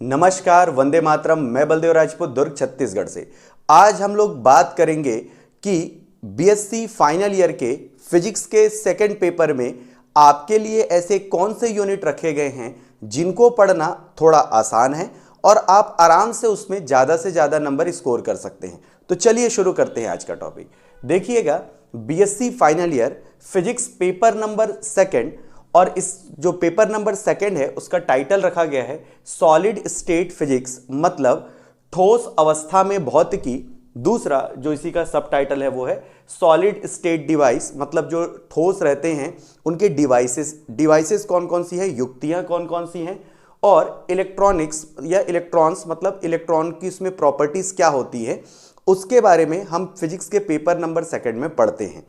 नमस्कार, वंदे मातरम। मैं बलदेव राजपूत, दुर्ग छत्तीसगढ़ से। आज हम लोग बात करेंगे कि बीएससी फाइनल ईयर के फिजिक्स के सेकंड पेपर में आपके लिए ऐसे कौन से यूनिट रखे गए हैं जिनको पढ़ना थोड़ा आसान है और आप आराम से उसमें ज़्यादा से ज़्यादा नंबर स्कोर कर सकते हैं। तो चलिए शुरू करते हैं आज का टॉपिक। देखिएगा, BSc final year physics paper number second, और इस जो पेपर नंबर सेकंड है उसका टाइटल रखा गया है सॉलिड स्टेट फिजिक्स, मतलब ठोस अवस्था में भौतिकी। दूसरा जो इसी का सब टाइटल है वो है सॉलिड स्टेट डिवाइस, मतलब जो ठोस रहते हैं उनके डिवाइसेस कौन कौन सी है, युक्तियां कौन कौन सी हैं, और इलेक्ट्रॉनिक्स या इलेक्ट्रॉन्स, मतलब इलेक्ट्रॉन की इसमें प्रॉपर्टीज क्या होती है, उसके बारे में हम फिजिक्स के पेपर नंबर सेकंड में पढ़ते हैं।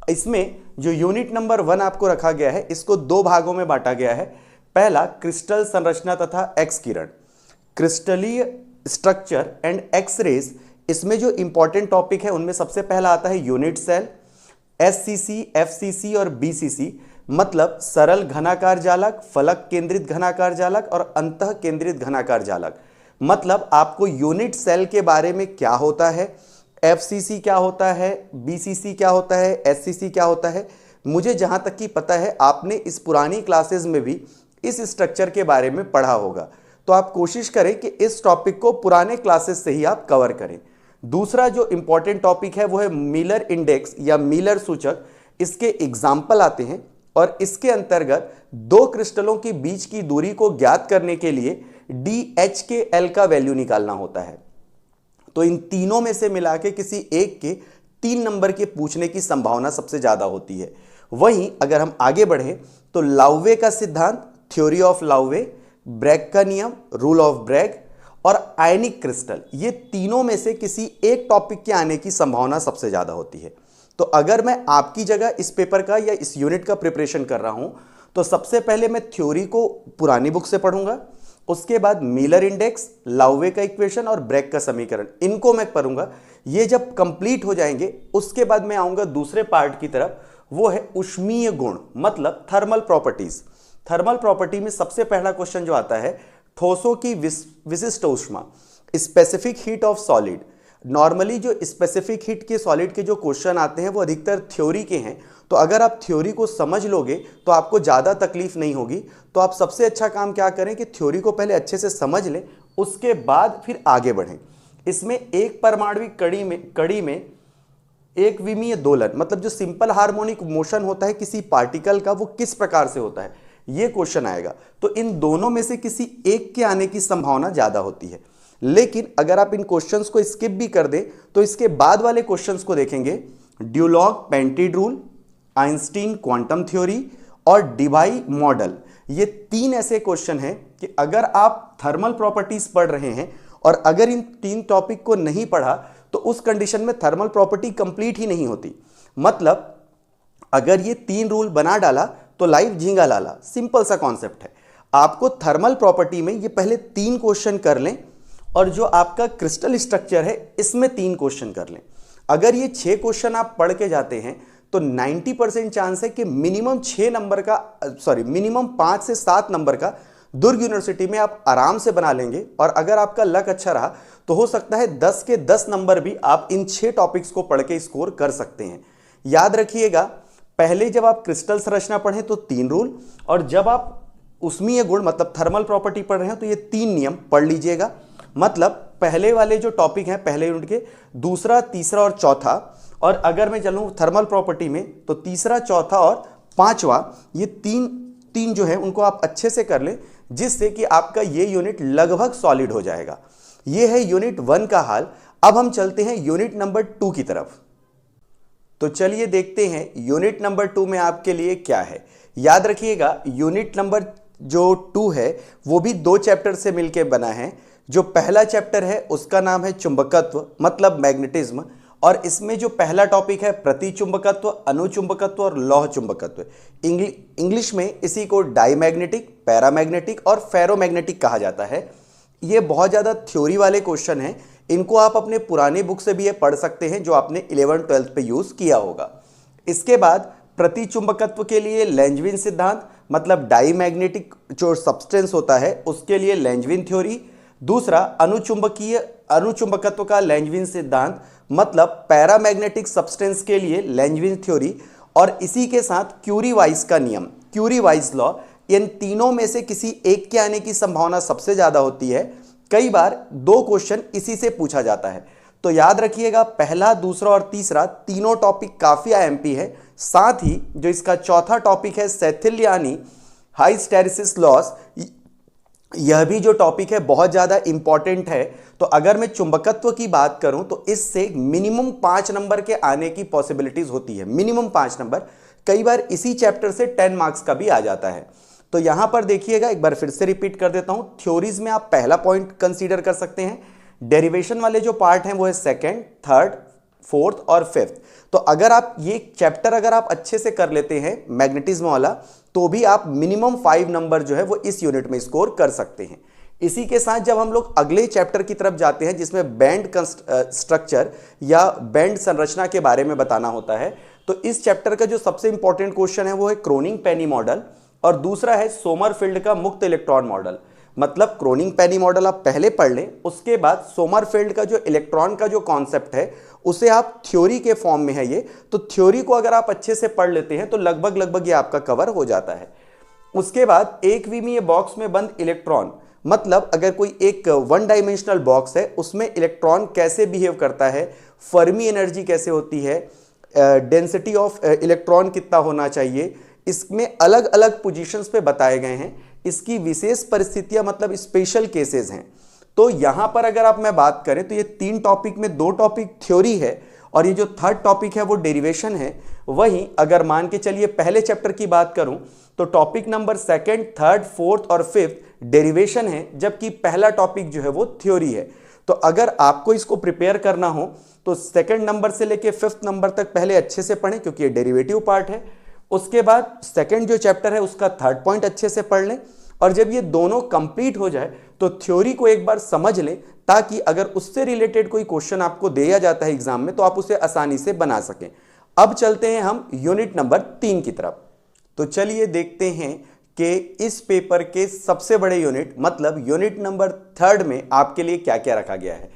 इसमें जो यूनिट नंबर 1 आपको रखा गया है, इसको दो भागों में बांटा गया है। पहला क्रिस्टल संरचना तथा एक्स किरण, क्रिस्टलीय स्ट्रक्चर एंड एक्स रेज। इसमें जो इंपॉर्टेंट टॉपिक है उनमें सबसे पहला आता है यूनिट सेल, एससीसी, एफसीसी और बीसीसी, मतलब सरल घनाकार जालक, फलक केंद्रित घनाकार जालक और अंतः केंद्रित घनाकार जालक। मतलब आपको यूनिट सेल के बारे में क्या होता है, एफसीसी क्या होता है, बीसीसी क्या होता है, एससीसी क्या होता है। मुझे जहां तक कि पता है आपने इस पुरानी क्लासेस में भी इस स्ट्रक्चर के बारे में पढ़ा होगा, तो आप कोशिश करें कि इस टॉपिक को पुराने क्लासेस से ही आप कवर करें। दूसरा जो इंपॉर्टेंट टॉपिक है वो है मिलर इंडेक्स या मिलर सूचक। इसके एग्जाम्पल आते हैं और इसके अंतर्गत दो क्रिस्टलों के बीच की दूरी को ज्ञात करने के लिए DH/L का वैल्यू निकालना होता है। तो इन तीनों में से मिला के किसी एक के 3 नंबर के पूछने की संभावना सबसे ज्यादा होती है। वहीं अगर हम आगे बढ़े तो लाउवे का सिद्धांत, थ्योरी ऑफ लाउवे, ब्रैग का नियम, रूल ऑफ ब्रैग और आयनिक क्रिस्टल, ये तीनों में से किसी एक टॉपिक के आने की संभावना सबसे ज्यादा होती है। तो अगर मैं आपकी जगह इस पेपर का या इस यूनिट का प्रिपरेशन कर रहा हूं तो सबसे पहले मैं थ्योरी को पुरानी बुक से पढ़ूंगा, उसके बाद मिलर इंडेक्स, लाउवे का इक्वेशन और ब्रैग का समीकरण, इनको मैं पढ़ूंगा। ये जब कंप्लीट हो जाएंगे उसके बाद मैं आऊंगा दूसरे पार्ट की तरफ, वो है ऊष्मीय गुण, मतलब थर्मल प्रॉपर्टीज। थर्मल प्रॉपर्टी में सबसे पहला क्वेश्चन जो आता है ठोसों की विशिष्ट ऊष्मा, specific heat of solid. Normally जो स्पेसिफिक हीट के सॉलिड के जो क्वेश्चन आते हैं वो अधिकतर थ्योरी के हैं, तो अगर आप थ्योरी को समझ लोगे तो आपको ज़्यादा तकलीफ नहीं होगी। तो आप सबसे अच्छा काम क्या करें कि थ्योरी को पहले अच्छे से समझ लें, उसके बाद फिर आगे बढ़ें। इसमें एक परमाणुविक कड़ी में एक विमीय दोलन, मतलब जो सिंपल हार्मोनिक मोशन होता है किसी पार्टिकल का, वो किस प्रकार से होता है, ये क्वेश्चन आएगा। तो इन दोनों में से किसी एक के आने की संभावना ज़्यादा होती है। लेकिन अगर आप इन क्वेश्चंस को स्किप भी कर दें तो इसके बाद वाले क्वेश्चंस को देखेंगे, ड्यूलॉग पेंटिड रूल, आइंस्टीन क्वांटम थ्योरी और डिबाई मॉडल। ये 3 ऐसे क्वेश्चन हैं कि अगर आप थर्मल प्रॉपर्टीज पढ़ रहे हैं और अगर इन 3 टॉपिक को नहीं पढ़ा तो उस कंडीशन में थर्मल प्रॉपर्टी कंप्लीट ही नहीं होती। मतलब अगर ये 3 रूल बना डाला तो लाइफ झींगा लाला, सिंपल सा कॉन्सेप्ट है। आपको थर्मल प्रॉपर्टी में ये पहले 3 क्वेश्चन कर लें और जो आपका क्रिस्टल स्ट्रक्चर है इसमें 3 क्वेश्चन कर लें। अगर ये 6 क्वेश्चन आप पढ़ के जाते हैं तो 90% चांस है कि मिनिमम 5 से 7 नंबर का दुर्ग यूनिवर्सिटी में आप आराम से बना लेंगे। और अगर आपका लक अच्छा रहा तो हो सकता है 10 के 10 नंबर भी आप इन 6 टॉपिक्स को पढ़ के स्कोर कर सकते हैं। याद रखिएगा, पहले जब आप क्रिस्टल संरचना पढ़ें तो 3 रूल, और जब आप ऊष्मीय गुण मतलब थर्मल प्रॉपर्टी पढ़ रहे हैं तो ये 3 नियम पढ़ लीजिएगा। मतलब पहले वाले जो टॉपिक हैं पहले यूनिट के, दूसरा, तीसरा और चौथा, और अगर मैं चलूँ थर्मल प्रॉपर्टी में तो तीसरा, चौथा और पांचवा, ये तीन जो है उनको आप अच्छे से कर लें, जिससे कि आपका ये यूनिट लगभग सॉलिड हो जाएगा। ये है यूनिट 1 का हाल। अब हम चलते हैं यूनिट नंबर 2 की तरफ। तो चलिए देखते हैं यूनिट नंबर 2 में आपके लिए क्या है। याद रखिएगा, यूनिट नंबर जो 2 है वो भी 2 चैप्टर से मिलकर बना है। जो पहला चैप्टर है उसका नाम है चुंबकत्व, मतलब मैग्नेटिज्म, और इसमें जो पहला टॉपिक है प्रतिचुंबकत्व, अनुचुंबकत्व और लौह चुंबकत्व। इंग्लिश में इसी को डाईमैग्नेटिक, पैरामैग्नेटिक और फेरोमैग्नेटिक कहा जाता है। ये बहुत ज़्यादा थ्योरी वाले क्वेश्चन हैं, इनको आप अपने पुराने बुक से भी ये पढ़ सकते हैं जो आपने 11th-12th पे यूज़ किया होगा। इसके बाद प्रतिचुंबकत्व के लिए लेंजविन सिद्धांत, मतलब डाईमैग्नेटिक जो सब्सटेंस होता है उसके लिए लेंजविन थ्योरी। दूसरा अनुचुंबकत्व का लैंजविन सिद्धांत, मतलब पैरामैग्नेटिक सब्सटेंस के लिए लैंजविन थ्योरी, और इसी के साथ क्यूरी वाइस का नियम, क्यूरी वाइस लॉ। इन तीनों में से किसी एक के आने की संभावना सबसे ज्यादा होती है। कई बार 2 क्वेश्चन इसी से पूछा जाता है। तो याद रखिएगा, पहला, दूसरा और तीसरा तीनों टॉपिक काफी आईएमपी है। साथ ही जो इसका चौथा टॉपिक है सेथिलियानी हाइस्टेरेसिस लॉस, यह भी जो टॉपिक है बहुत ज्यादा इंपॉर्टेंट है। तो अगर मैं चुंबकत्व की बात करूं तो इससे मिनिमम 5 नंबर के आने की पॉसिबिलिटीज होती है, मिनिमम 5 नंबर। कई बार इसी चैप्टर से 10 मार्क्स का भी आ जाता है। तो यहां पर देखिएगा, एक बार फिर से रिपीट कर देता हूं, थ्योरीज में आप पहला पॉइंट कंसीडर कर सकते हैं। डेरिवेशन वाले जो पार्ट हैं वो है सेकंड, थर्ड, फोर्थ और फिफ्थ। तो अगर आप ये चैप्टर अगर आप अच्छे से कर लेते हैं मैग्नेटिज्म वाला, तो भी आप मिनिमम 5 नंबर जो है वो इस यूनिट में स्कोर कर सकते हैं। इसी के साथ जब हम लोग अगले चैप्टर की तरफ जाते हैं जिसमें बैंड स्ट्रक्चर या बैंड संरचना के बारे में बताना होता है, तो इस चैप्टर का जो सबसे इंपॉर्टेंट क्वेश्चन है वो है क्रोनिंग पेनी मॉडल, और दूसरा है सोमरफेल्ड का मुक्त इलेक्ट्रॉन मॉडल। मतलब क्रोनिंग पेनी मॉडल आप पहले पढ़ लें, उसके बाद सोमरफेल्ड का जो इलेक्ट्रॉन का जो कॉन्सेप्ट है उसे आप थ्योरी के फॉर्म में है ये, तो थ्योरी को अगर आप अच्छे से पढ़ लेते हैं तो लगभग ये आपका कवर हो जाता है। उसके बाद एक विमीय बॉक्स में बंद इलेक्ट्रॉन, मतलब अगर कोई एक 1 डायमेंशनल बॉक्स है उसमें इलेक्ट्रॉन कैसे बिहेव करता है, फर्मी एनर्जी कैसे होती है, डेंसिटी ऑफ इलेक्ट्रॉन कितना होना चाहिए, इसमें अलग अलग पोजीशंस पे बताए गए हैं। इसकी विशेष परिस्थितियां मतलब स्पेशल केसेस हैं। तो यहां पर अगर आप मैं बात करें तो ये 3 टॉपिक में 2 टॉपिक थ्योरी है और ये जो थर्ड टॉपिक है वो डेरिवेशन है। वहीं अगर मान के चलिए पहले चैप्टर की बात करूं तो topic number second, third, fourth और फिफ्थ डेरिवेशन है, जबकि पहला टॉपिक जो है वो थ्योरी है। तो अगर आपको इसको प्रिपेयर करना हो तो सेकंड नंबर से लेके फिफ्थ नंबर तक पहले अच्छे से पढ़ें क्योंकि ये डेरिवेटिव पार्ट है। उसके बाद सेकंड जो चैप्टर है उसका थर्ड पॉइंट अच्छे से पढ़ लें, और जब ये दोनों कंप्लीट हो जाए तो थ्योरी को एक बार समझ लें, ताकि अगर उससे रिलेटेड कोई क्वेश्चन आपको दिया जाता है एग्जाम में तो आप उसे आसानी से बना सकें। अब चलते हैं हम यूनिट नंबर 3 की तरफ। तो चलिए देखते हैं कि इस पेपर के सबसे बड़े यूनिट मतलब यूनिट नंबर 3 में आपके लिए क्या क्या रखा गया है।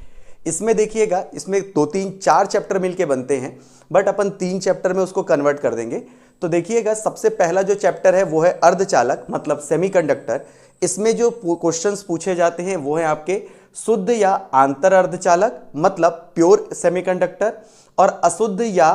इसमें देखिएगा, इसमें 2, 3, 4 चैप्टर मिलके बनते हैं, बट अपन 3 चैप्टर में उसको कन्वर्ट कर देंगे। तो देखिएगा, सबसे पहला जो चैप्टर है वो है अर्धचालक मतलब सेमीकंडक्टर। इसमें जो क्वेश्चंस पूछे जाते हैं वो है आपके शुद्ध या आंतर अर्धचालक मतलब प्योर सेमीकंडक्टर, और अशुद्ध या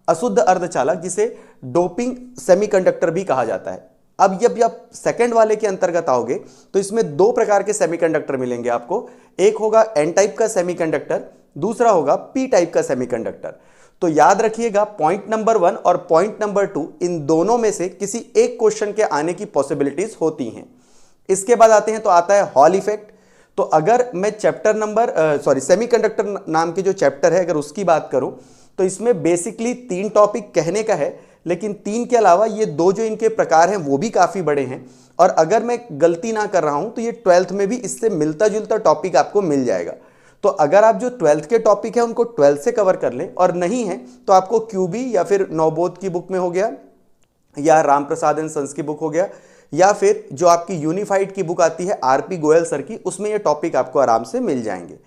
अशुद्ध अर्धचालक जिसे डोपिंग सेमीकंडक्टर भी कहा जाता है। अब जब आप सेकंड वाले के अंतर्गत आओगे तो इसमें 2 प्रकार के सेमीकंडक्टर मिलेंगे आपको। एक होगा एन टाइप का सेमीकंडक्टर, दूसरा होगा पी टाइप का सेमीकंडक्टर। तो याद रखिएगा, पॉइंट नंबर 1 और पॉइंट नंबर 2 इन दोनों में से किसी एक क्वेश्चन के आने की पॉसिबिलिटीज होती हैं। इसके बाद आते हैं तो आता है हॉल इफेक्ट। तो अगर मैं चैप्टर नंबर सेमीकंडक्टर नाम के जो चैप्टर है अगर उसकी बात करूं तो इसमें बेसिकली 3 टॉपिक कहने का है, लेकिन 3 के अलावा ये 2 जो इनके प्रकार हैं वो भी काफी बड़े हैं। और अगर मैं गलती ना कर रहा हूं तो ये 12th में भी इससे मिलता जुलता टॉपिक आपको मिल जाएगा। तो अगर आप जो 12th के टॉपिक है उनको 12th से कवर कर लें, और नहीं है तो आपको क्यूबी या फिर नवबोध की बुक में हो गया, या राम प्रसाद एंड सन्स की बुक हो गया, या फिर जो आपकी यूनिफाइड की बुक आती है आरपी गोयल सर की, उसमें ये टॉपिक आपको आराम से मिल जाएंगे।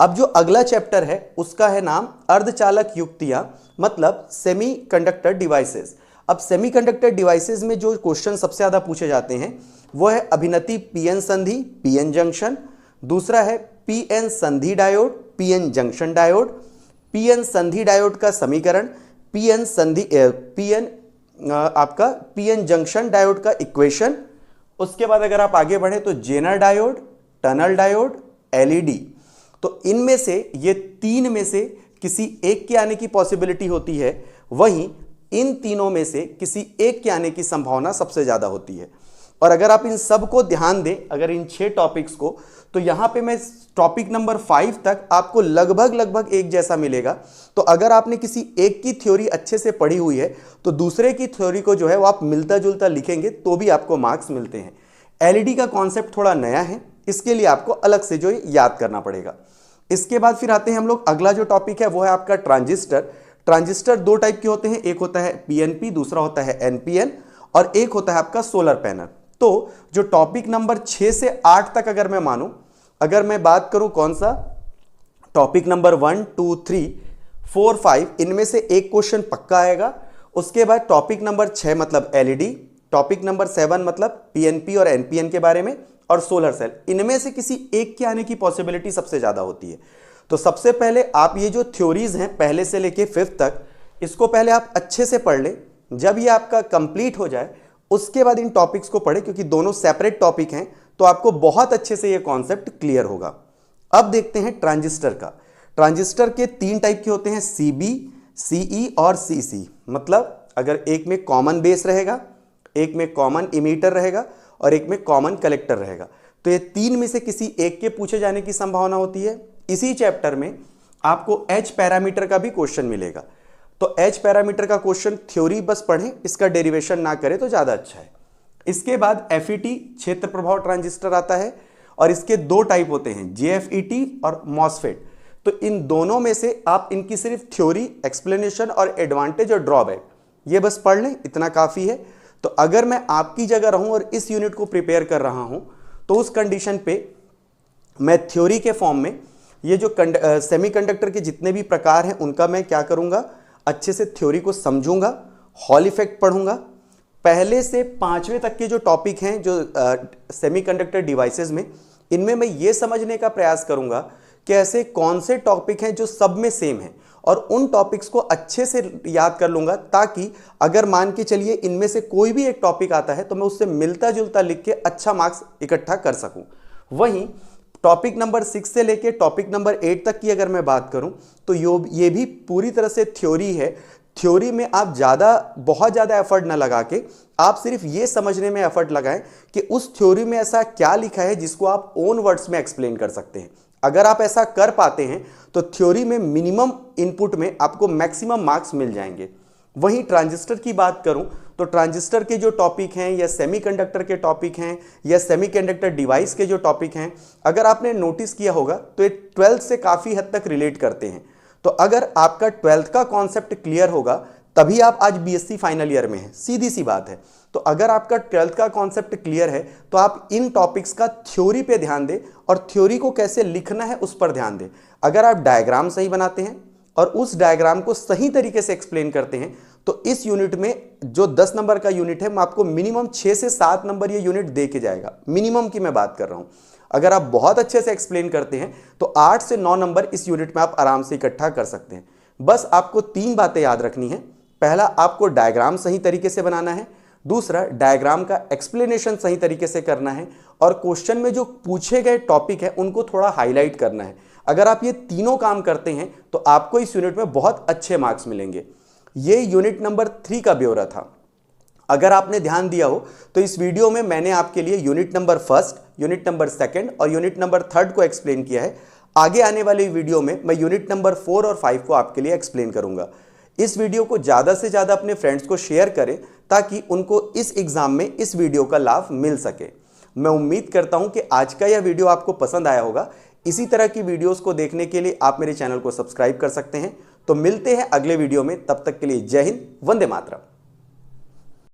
अब जो अगला चैप्टर है उसका है नाम अर्धचालक युक्तियां मतलब सेमीकंडक्टर डिवाइसेस। अब सेमीकंडक्टर डिवाइसेस में जो क्वेश्चन सबसे ज्यादा पूछे जाते हैं वो है अभिनति पीएन संधि, पीएन जंक्शन, दूसरा है पीएन संधि diode, PN junction diode, PN संधि डायोड का समीकरण, पीएन जंक्शन डायोड का इक्वेशन। उसके बाद अगर आप आगे बढ़े तो Zener diode, tunnel diode, LED. तो इनमें से ये 3 में से किसी एक के आने की पॉसिबिलिटी होती है, वहीं इन तीनों में से किसी एक के आने की संभावना सबसे ज्यादा होती है। और अगर आप इन सब को ध्यान दें, अगर इन 6 टॉपिक्स को, तो यहां पे मैं टॉपिक नंबर 5 तक आपको लगभग एक जैसा मिलेगा। तो अगर आपने किसी एक की थ्योरी अच्छे से पढ़ी हुई है तो दूसरे की थ्योरी को जो है वो आप मिलता जुलता लिखेंगे तो भी आपको मार्क्स मिलते हैं। एलईडी का कॉन्सेप्ट थोड़ा नया है, इसके लिए आपको अलग से जो याद करना पड़ेगा। इसके बाद फिर आते हैं हम लोग, अगला जो टॉपिक है वो है आपका ट्रांजिस्टर। ट्रांजिस्टर 2 टाइप के होते हैं, एक होता है पीएनपी, दूसरा होता है एनपीएन, और एक होता है आपका सोलर पैनल। तो जो टॉपिक नंबर 6 से 8 तक अगर मैं मानूं अगर मैं बात करूं कौन सा, टॉपिक नंबर 1, 2, 3, 4, 5 इनमें से एक क्वेश्चन पक्का आएगा। उसके बाद टॉपिक नंबर 6 मतलब एलईडी, टॉपिक नंबर 7 मतलब पीएनपी और एनपीएन के बारे में, और सोलर सेल, इनमें से किसी एक के आने की पॉसिबिलिटी सबसे ज्यादा होती है। तो सबसे पहले आप ये जो थ्योरीज हैं पहले से लेके 5th तक, इसको पहले आप अच्छे से पढ़ लें। जब ये आपका कंप्लीट हो जाए उसके बाद इन टॉपिक्स को पढ़ें, क्योंकि दोनों सेपरेट टॉपिक हैं, तो आपको बहुत अच्छे से ये कॉन्सेप्ट क्लियर होगा। अब देखते हैं ट्रांजिस्टर का। ट्रांजिस्टर के 3 टाइप के होते हैं, सीबी, सीई और सीसी। मतलब अगर एक में कॉमन बेस रहेगा, एक में कॉमन इमीटर रहेगा और एक में कॉमन कलेक्टर रहेगा, तो ये 3 में से किसी एक के पूछे जाने की संभावना होती है। इसी चैप्टर में आपको एच पैरामीटर का भी क्वेश्चन मिलेगा। तो एच पैरामीटर का क्वेश्चन थ्योरी बस पढ़ें, इसका डेरिवेशन ना करें तो ज्यादा अच्छा है। इसके बाद एफईटी क्षेत्र प्रभाव ट्रांजिस्टर आता है, और इसके 2 टाइप होते हैं, जेएफईटी और मॉसफेट। तो इन दोनों में से आप इनकी सिर्फ थ्योरी, एक्सप्लेनेशन और एडवांटेज और ड्रॉबैक ये बस पढ़ लें, इतना काफी है। तो अगर मैं आपकी जगह रहूं और इस यूनिट को प्रिपेयर कर रहा हूं, तो उस कंडीशन पे मैं थ्योरी के फॉर्म में ये जो सेमीकंडक्टर के जितने भी प्रकार हैं उनका मैं क्या करूंगा, अच्छे से थ्योरी को समझूंगा, हॉल इफेक्ट पढ़ूंगा। पहले से 5वें तक के जो टॉपिक हैं जो सेमीकंडक्टर डिवाइसेस में, इनमें मैं ये समझने का प्रयास करूंगा कि ऐसे कौन से टॉपिक हैं जो सब में सेम हैं, और उन टॉपिक्स को अच्छे से याद कर लूंगा, ताकि अगर मान के चलिए इनमें से कोई भी एक टॉपिक आता है तो मैं उससे मिलता जुलता लिख के अच्छा मार्क्स इकट्ठा कर सकूं। वहीं टॉपिक नंबर 6 से लेके टॉपिक नंबर 8 तक की अगर मैं बात करूं, तो ये भी पूरी तरह से थ्योरी है। थ्योरी में आप बहुत ज़्यादा एफर्ट ना लगा के आप सिर्फ ये समझने में एफर्ट लगाएं कि उस थ्योरी में ऐसा क्या लिखा है जिसको आप ओन वर्ड्स में एक्सप्लेन कर सकते हैं। अगर आप ऐसा कर पाते हैं तो थ्योरी में मिनिमम इनपुट में आपको मैक्सिमम मार्क्स मिल जाएंगे। वहीं ट्रांजिस्टर की बात करूं तो ट्रांजिस्टर के जो टॉपिक हैं या सेमीकंडक्टर के टॉपिक हैं या सेमीकंडक्टर डिवाइस के जो टॉपिक हैं, अगर आपने नोटिस किया होगा तो ये 12th से काफ़ी हद तक रिलेट करते हैं। तो अगर आपका 12th का कॉन्सेप्ट क्लियर होगा तभी आप आज बीएससी फाइनल ईयर में हैं, सीधी सी बात है। तो अगर आपका 12th का कॉन्सेप्ट क्लियर है तो आप इन टॉपिक्स का थ्योरी पे ध्यान दें और थ्योरी को कैसे लिखना है उस पर ध्यान दें। अगर आप डायग्राम सही बनाते हैं और उस डायग्राम को सही तरीके से एक्सप्लेन करते हैं तो इस यूनिट में जो 10 नंबर का यूनिट है, मैं आपको मिनिमम 6 से 7 नंबर ये यूनिट दे के जाएगा। मिनिमम की मैं बात कर रहा हूं। अगर आप बहुत अच्छे से एक्सप्लेन करते हैं तो 8 से 9 नंबर इस यूनिट में आप आराम से इकट्ठा कर सकते हैं। बस आपको 3 बातें याद रखनी है। पहला, आपको डायग्राम सही तरीके से बनाना है। दूसरा, डायग्राम का एक्सप्लेनेशन सही तरीके से करना है। और क्वेश्चन में जो पूछे गए टॉपिक है उनको थोड़ा हाईलाइट करना है। अगर आप ये तीनों काम करते हैं तो आपको इस यूनिट में बहुत अच्छे मार्क्स मिलेंगे। ये यूनिट नंबर 3 का ब्यौरा था। अगर आपने ध्यान दिया हो तो इस वीडियो में मैंने आपके लिए यूनिट नंबर 1, यूनिट नंबर 2 और यूनिट नंबर 3 को एक्सप्लेन किया है। आगे आने वाली वीडियो में मैं यूनिट नंबर 4 और 5 को आपके लिए एक्सप्लेन करूंगा। इस वीडियो को ज़्यादा से ज़्यादा अपने फ्रेंड्स को शेयर करें ताकि उनको इस एग्जाम में इस वीडियो का लाभ मिल सके। मैं उम्मीद करता हूं कि आज का यह वीडियो आपको पसंद आया होगा। इसी तरह की वीडियोस को देखने के लिए आप मेरे चैनल को सब्सक्राइब कर सकते हैं। तो मिलते हैं अगले वीडियो में, तब तक के लिए जय हिंद, वंदे मातरम।